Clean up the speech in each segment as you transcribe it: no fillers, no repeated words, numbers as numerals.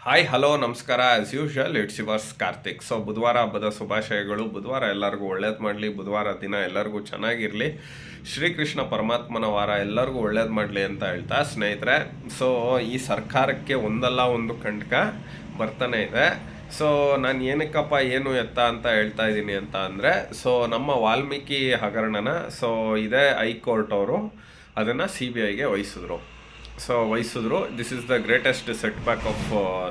Hi hello ನಮಸ್ಕಾರ. As usual it's yours Karthik. So ಬುಧವಾರ ಹಬ್ಬದ ಶುಭಾಶಯಗಳು. ಬುಧವಾರ ಎಲ್ಲರಿಗೂ ಒಳ್ಳೇದು ಮಾಡಲಿ, ಬುಧವಾರ ದಿನ ಎಲ್ಲರಿಗೂ ಚೆನ್ನಾಗಿರಲಿ, ಶ್ರೀಕೃಷ್ಣ ಪರಮಾತ್ಮನ ವಾರ ಎಲ್ಲರಿಗೂ ಒಳ್ಳೇದು ಮಾಡಲಿ ಅಂತ ಹೇಳ್ತಾ ಸ್ನೇಹಿತರೆ, ಸೊ ಈ ಸರ್ಕಾರಕ್ಕೆ ಒಂದಲ್ಲ ಒಂದು ಕಂಟಕ ಬರ್ತಾನೆ ಇದೆ. ಸೊ ನಾನು ಏನಕ್ಕಪ್ಪ ಏನು ಎತ್ತ ಅಂತ ಹೇಳ್ತಾ ಇದ್ದೀನಿ ಅಂತ ಅಂದರೆ, ಸೊ ನಮ್ಮ ವಾಲ್ಮೀಕಿ ಹಗರಣನ ಸೊ ಇದೇ ಹೈಕೋರ್ಟ್ ಅವರು ಅದನ್ನು CBIಗೆ ವಹಿಸಿದ್ರು. This is the greatest setback of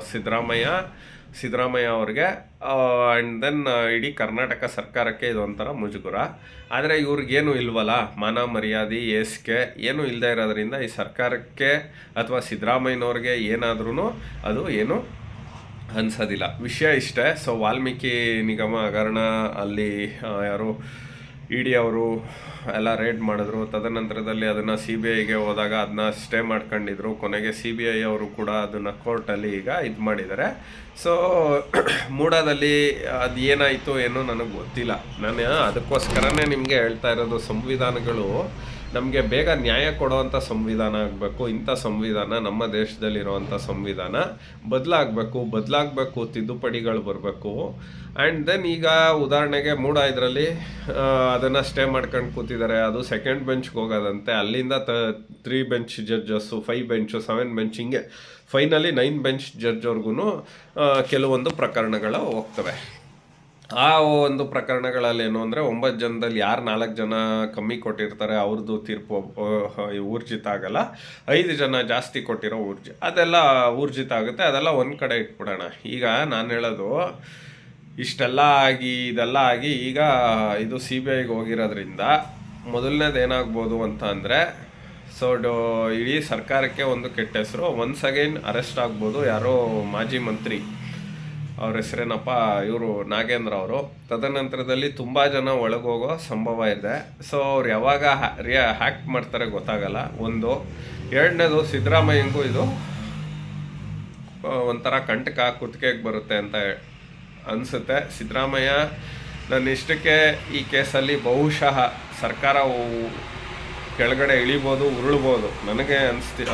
Siddaramaiah ಅವ್ರಿಗೆ. ಆ್ಯಂಡ್ ದೆನ್ ಇಡೀ ಕರ್ನಾಟಕ ಸರ್ಕಾರಕ್ಕೆ ಇದೊಂಥರ ಮುಜುಗುರ. ಆದರೆ ಇವ್ರಿಗೇನು ಇಲ್ವಲ್ಲ, ಮಾನ ಮರ್ಯಾದೆ ಏಸ್ಕೆ ಏನೂ ಇಲ್ಲದೆ ಇರೋದ್ರಿಂದ ಈ ಸರ್ಕಾರಕ್ಕೆ ಅಥವಾ ಸಿದ್ದರಾಮಯ್ಯನವ್ರಿಗೆ ಏನಾದ್ರೂ ಅದು ಏನು ಅನ್ಸೋದಿಲ್ಲ. ವಿಷಯ ಇಷ್ಟೇ. ಸೊ ವಾಲ್ಮೀಕಿ ನಿಗಮ ಹಗರಣ ಅಲ್ಲಿ ಯಾರು ED ಅವರು ಎಲ್ಲ ರೇಡ್ ಮಾಡಿದ್ರು. ತದನಂತರದಲ್ಲಿ ಅದನ್ನು CBIಗೆ ಹೋದಾಗ ಅದನ್ನ ಸ್ಟೇ ಮಾಡ್ಕೊಂಡಿದ್ರು. ಕೊನೆಗೆ CBI ಅವರು ಕೂಡ ಅದನ್ನು ಕೋರ್ಟಲ್ಲಿ ಈಗ ಇದು ಮಾಡಿದ್ದಾರೆ. ಸೊ ಮೂಡಾದಲ್ಲಿ ಅದು ಏನಾಯಿತು ಏನೋ ನನಗೆ ಗೊತ್ತಿಲ್ಲ. ನಾನು ಅದಕ್ಕೋಸ್ಕರನೇ ನಿಮಗೆ ಹೇಳ್ತಾ ಇರೋದು, ಸಂವಿಧಾನಗಳು ನಮಗೆ ಬೇಗ ನ್ಯಾಯ ಕೊಡುವಂಥ ಸಂವಿಧಾನ ಆಗಬೇಕು. ಇಂಥ ಸಂವಿಧಾನ, ನಮ್ಮ ದೇಶದಲ್ಲಿರುವಂಥ ಸಂವಿಧಾನ ಬದಲಾಗಬೇಕು, ತಿದ್ದುಪಡಿಗಳು ಬರಬೇಕು. ಆ್ಯಂಡ್ ದೆನ್ ಈಗ ಉದಾಹರಣೆಗೆ ಮೂಡ ಇದರಲ್ಲಿ ಅದನ್ನು ಸ್ಟೇ ಮಾಡ್ಕೊಂಡು ಕೂತಿದ್ದಾರೆ. ಅದು ಸೆಕೆಂಡ್ ಬೆಂಚ್ಗೆ ಹೋಗೋದಂತೆ. ಅಲ್ಲಿಂದ 3 ಬೆಂಚ್ ಜಡ್ಜಸ್ಸು, 5 ಬೆಂಚು, 7 ಬೆಂಚ್, ಹಿಂಗೆ ಫೈನಲಿ 9 ಬೆಂಚ್ ಜಡ್ಜ್ವರ್ಗು ಕೆಲವೊಂದು ಪ್ರಕರಣಗಳು ಹೋಗ್ತವೆ. ಆ ಒಂದು ಪ್ರಕರಣಗಳಲ್ಲಿ ಏನು ಅಂದರೆ, 9 ಜನದಲ್ಲಿ ಯಾರು 4 ಜನ ಕಮ್ಮಿ ಕೊಟ್ಟಿರ್ತಾರೆ ಅವ್ರದ್ದು ತೀರ್ಪು ಊರ್ಜಿತ ಆಗಲ್ಲ. 5 ಜನ ಜಾಸ್ತಿ ಕೊಟ್ಟಿರೋ ಅದೆಲ್ಲ ಊರ್ಜಿತ ಆಗುತ್ತೆ. ಅದೆಲ್ಲ ಒಂದು ಕಡೆ ಇಟ್ಬಿಡೋಣ. ಈಗ ನಾನು ಹೇಳೋದು, ಇದೆಲ್ಲ ಆಗಿ ಈಗ ಇದು CBIಗೆ ಹೋಗಿರೋದ್ರಿಂದ ಮೊದಲನೇದು ಏನಾಗ್ಬೋದು ಅಂತ ಅಂದರೆ, ಸೊ ಇಡೀ ಸರ್ಕಾರಕ್ಕೆ ಒಂದು ಕೆಟ್ಟ ಹೆಸರು. ಒನ್ಸ್ ಅಗೈನ್ ಅರೆಸ್ಟ್ ಆಗ್ಬೋದು. ಯಾರೋ ಮಾಜಿ ಮಂತ್ರಿ, ಅವ್ರ ಹೆಸರೇನಪ್ಪ, ಇವರು ನಾಗೇಂದ್ರ ಅವರು. ತದನಂತರದಲ್ಲಿ ತುಂಬ ಜನ ಒಳಗೋಗೋ ಸಂಭವ ಇದೆ. ಸೊ ಅವ್ರು ಯಾವಾಗ ಹ್ಯಾಕ್ ಮಾಡ್ತಾರೆ ಗೊತ್ತಾಗಲ್ಲ. ಒಂದು. ಎರಡನೇದು, ಸಿದ್ದರಾಮಯ್ಯಂಗೂ ಇದು ಒಂಥರ ಕಂಟಕ ಕುತ್ತಿಗೆಗೆ ಬರುತ್ತೆ ಅಂತ ಅನಿಸುತ್ತೆ. ಸಿದ್ದರಾಮಯ್ಯ ನನ್ನ ಇಷ್ಟಕ್ಕೆ ಈ ಕೇಸಲ್ಲಿ ಬಹುಶಃ ಸರ್ಕಾರ ಕೆಳಗಡೆ ಇಳಿಬೋದು, ಉರುಳ್ಬೋದು, ನನಗೆ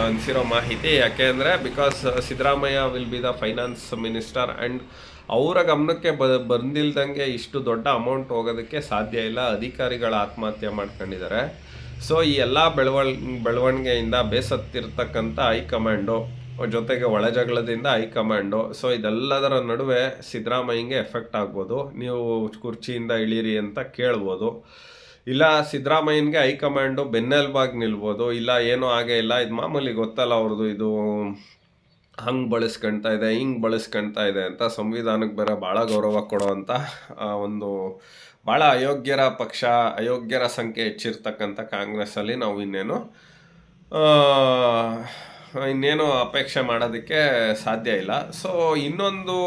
ಅನಿಸಿರೋ ಮಾಹಿತಿ. ಯಾಕೆ ಅಂದರೆ, because Siddaramaiah will be the finance minister and ಅವರ ಗಮನಕ್ಕೆ ಬಂದಿಲ್ದಂಗೆ ಇಷ್ಟು ದೊಡ್ಡ ಅಮೌಂಟ್ ಹೋಗೋದಕ್ಕೆ ಸಾಧ್ಯ ಇಲ್ಲ. ಅಧಿಕಾರಿಗಳ ಆತ್ಮಹತ್ಯೆ ಮಾಡ್ಕೊಂಡಿದ್ದಾರೆ. ಸೊ ಈ ಎಲ್ಲ ಬೆಳವಣಿಗೆಯಿಂದ ಬೇಸತ್ತಿರ್ತಕ್ಕಂಥ ಹೈಕಮಾಂಡು, ಜೊತೆಗೆ ಒಳಜಗಳದಿಂದ ಹೈಕಮಾಂಡು, ಸೊ ಇದೆಲ್ಲದರ ನಡುವೆ ಸಿದ್ದರಾಮಯ್ಯಂಗೆ ಎಫೆಕ್ಟ್ ಆಗ್ಬೋದು. ನೀವು ಕುರ್ಚಿಯಿಂದ ಇಳೀರಿ ಅಂತ ಕೇಳ್ಬೋದು. ಇಲ್ಲ ಸಿದ್ದರಾಮಯ್ಯನಿಗೆ ಹೈಕಮಾಂಡು ಬೆನ್ನೆಲುಬಾಗಿ ನಿಲ್ಬೋದು. ಇಲ್ಲ ಏನೂ ಆಗೇ ಇಲ್ಲ, ಇದು ಮಾಮೂಲಿ ಗೊತ್ತಲ್ಲ ಅವ್ರದ್ದು, ಇದು ಹಂಗೆ ಬಳಸ್ಕೊಳ್ತಾ ಇದೆ, ಹಿಂಗೆ ಬಳಸ್ಕೊಳ್ತಾ ಇದೆ ಅಂತ. ಸಂವಿಧಾನಕ್ಕೆ ಬೇರೆ ಭಾಳ ಗೌರವ ಕೊಡೋವಂಥ ಒಂದು ಭಾಳ ಅಯೋಗ್ಯರ ಸಂಖ್ಯೆ ಹೆಚ್ಚಿರ್ತಕ್ಕಂಥ ಕಾಂಗ್ರೆಸ್ಸಲ್ಲಿ ನಾವು ಇನ್ನೇನು ಅಪೇಕ್ಷೆ ಮಾಡೋದಕ್ಕೆ ಸಾಧ್ಯ ಇಲ್ಲ. ಸೊ ಇನ್ನೊಂದು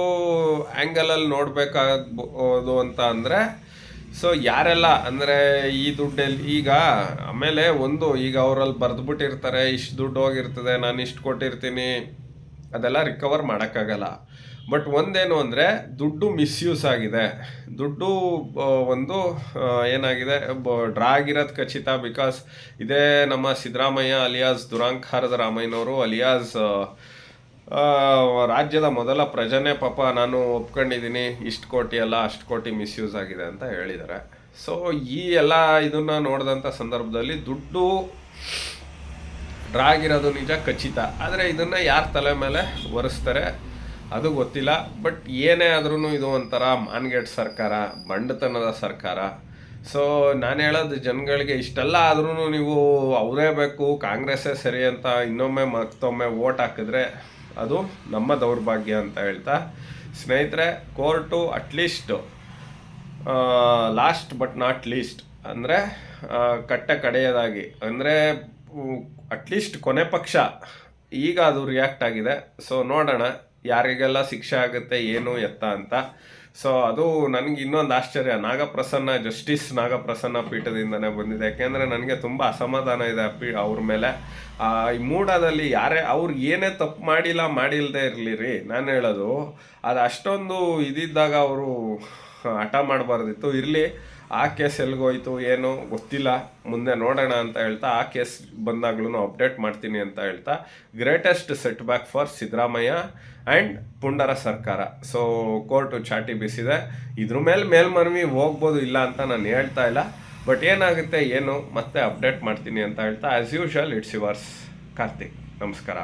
ಆ್ಯಂಗಲಲ್ಲಿ ನೋಡಬೇಕಾಗ್ಬೋದು ಅಂತ ಅಂದರೆ, ಸೊ ಯಾರೆಲ್ಲ ಅಂದರೆ ಈ ದುಡ್ಡಲ್ಲಿ ಈಗ ಆಮೇಲೆ ಈಗ ಅವರಲ್ಲಿ ಬರೆದ್ಬಿಟ್ಟಿರ್ತಾರೆ, ಇಷ್ಟು ದುಡ್ಡು ಹೋಗಿರ್ತದೆ, ನಾನು ಇಷ್ಟು ಕೊಟ್ಟಿರ್ತೀನಿ, ಅದೆಲ್ಲ ರಿಕವರ್ ಮಾಡೋಕ್ಕಾಗಲ್ಲ. ಬಟ್ ಒಂದೇನು ಅಂದರೆ, ದುಡ್ಡು ಮಿಸ್ಯೂಸ್ ಆಗಿದೆ. ದುಡ್ಡು ಒಂದು ಏನಾಗಿದೆ, ಡ್ರಾ ಆಗಿರೋದು ಖಚಿತ. ಬಿಕಾಸ್ ಇದೇ ನಮ್ಮ ಸಿದ್ದರಾಮಯ್ಯ ಅಲಿಯಾಸ್ ದುರಾಂಕಾರದ ರಾಮಯ್ಯನವರು ಅಲಿಯಾಸ್ ರಾಜ್ಯದ ಮೊದಲ ಪ್ರಜೆನೇ ಪಾಪ ನಾನು ಒಪ್ಕೊಂಡಿದ್ದೀನಿ, ಇಷ್ಟು ಕೋಟಿ ಅಲ್ಲ ಅಷ್ಟು ಕೋಟಿ ಮಿಸ್ಯೂಸ್ ಆಗಿದೆ ಅಂತ ಹೇಳಿದ್ದಾರೆ. ಸೊ ಈ ಎಲ್ಲ ಇದನ್ನು ನೋಡಿದಂಥ ಸಂದರ್ಭದಲ್ಲಿ ದುಡ್ಡು ಡ್ರಾ ಆಗಿರೋದು ನಿಜ ಖಚಿತ. ಆದರೆ ಇದನ್ನು ಯಾರ ತಲೆ ಮೇಲೆ ಒರೆಸ್ತಾರೆ ಅದು ಗೊತ್ತಿಲ್ಲ. ಬಟ್ ಏನೇ ಆದ್ರೂ ಇದು ಒಂಥರ ಮಾನ್ಗೆಟ್ ಸರ್ಕಾರ, ಬಂಡತನದ ಸರ್ಕಾರ. ಸೊ ನಾನು ಹೇಳೋದು ಜನಗಳಿಗೆ, ಇಷ್ಟೆಲ್ಲ ಆದ್ರೂ ನೀವು ಅವರೇ ಬೇಕು, ಕಾಂಗ್ರೆಸ್ಸೇ ಸರಿ ಅಂತ ಇನ್ನೊಮ್ಮೆ ಮತ್ತೊಮ್ಮೆ ವೋಟ್ ಹಾಕಿದ್ರೆ ಅದು ನಮ್ಮ ದೌರ್ಭಾಗ್ಯ ಅಂತ ಹೇಳ್ತಾ ಸ್ನೇಹಿತರೆ, court at least last but not least ಅಂದರೆ ಕಡೆಯದಾಗಿ ಅಂದರೆ ಅಟ್ಲೀಸ್ಟ್ ಕೊನೆ ಪಕ್ಷ ಈಗ ಅದು ರಿಯಾಕ್ಟ್ ಆಗಿದೆ. ಸೊ ನೋಡೋಣ ಯಾರಿಗೆಲ್ಲ ಶಿಕ್ಷೆ ಆಗುತ್ತೆ, ಏನು ಎತ್ತ ಅಂತ. ಸೊ ಅದು ನನಗೆ ಇನ್ನೊಂದು ಆಶ್ಚರ್ಯ, ಜಸ್ಟಿಸ್ ನಾಗಪ್ರಸನ್ನ ಪೀಠದಿಂದನೇ ಬಂದಿದೆ. ಯಾಕೆಂದರೆ ನನಗೆ ತುಂಬ ಅಸಮಾಧಾನ ಇದೆ ಅವ್ರ ಮೇಲೆ. ಈ ಮೂಡಾದಲ್ಲಿ ಅವ್ರು ಏನೇ ತಪ್ಪು ಮಾಡಿಲ್ಲದೆ ಇರಲಿ ನಾನು ಹೇಳೋದು, ಅದು ಅಷ್ಟೊಂದು ಇದಿದ್ದಾಗ ಅವರು ಹಠ ಮಾಡಬಾರ್ದಿತ್ತು. ಇರಲಿ, ಆ ಕೇಸ್ ಎಲ್ಲಿಗೋಯ್ತು ಏನು ಗೊತ್ತಿಲ್ಲ, ಮುಂದೆ ನೋಡೋಣ ಅಂತ ಹೇಳ್ತಾ ಆ ಕೇಸ್ ಬಂದಾಗ್ಲೂ ಅಪ್ಡೇಟ್ ಮಾಡ್ತೀನಿ ಅಂತ ಹೇಳ್ತಾ greatest setback for Siddaramaiah and ಪುಂಡರ ಸರ್ಕಾರ. ಸೊ ಕೋರ್ಟು ಚಾಟಿ ಬೀಸಿದೆ. ಇದ್ರ ಮೇಲೆ ಮೇಲ್ಮನವಿ ಹೋಗ್ಬೋದು, ಇಲ್ಲ ಅಂತ ನಾನು ಹೇಳ್ತಾ ಇಲ್ಲ, ಬಟ್ ಏನಾಗುತ್ತೆ ಏನು ಮತ್ತೆ ಅಪ್ಡೇಟ್ ಮಾಡ್ತೀನಿ ಅಂತ ಹೇಳ್ತಾ as usual it's yours Karthik. ನಮಸ್ಕಾರ.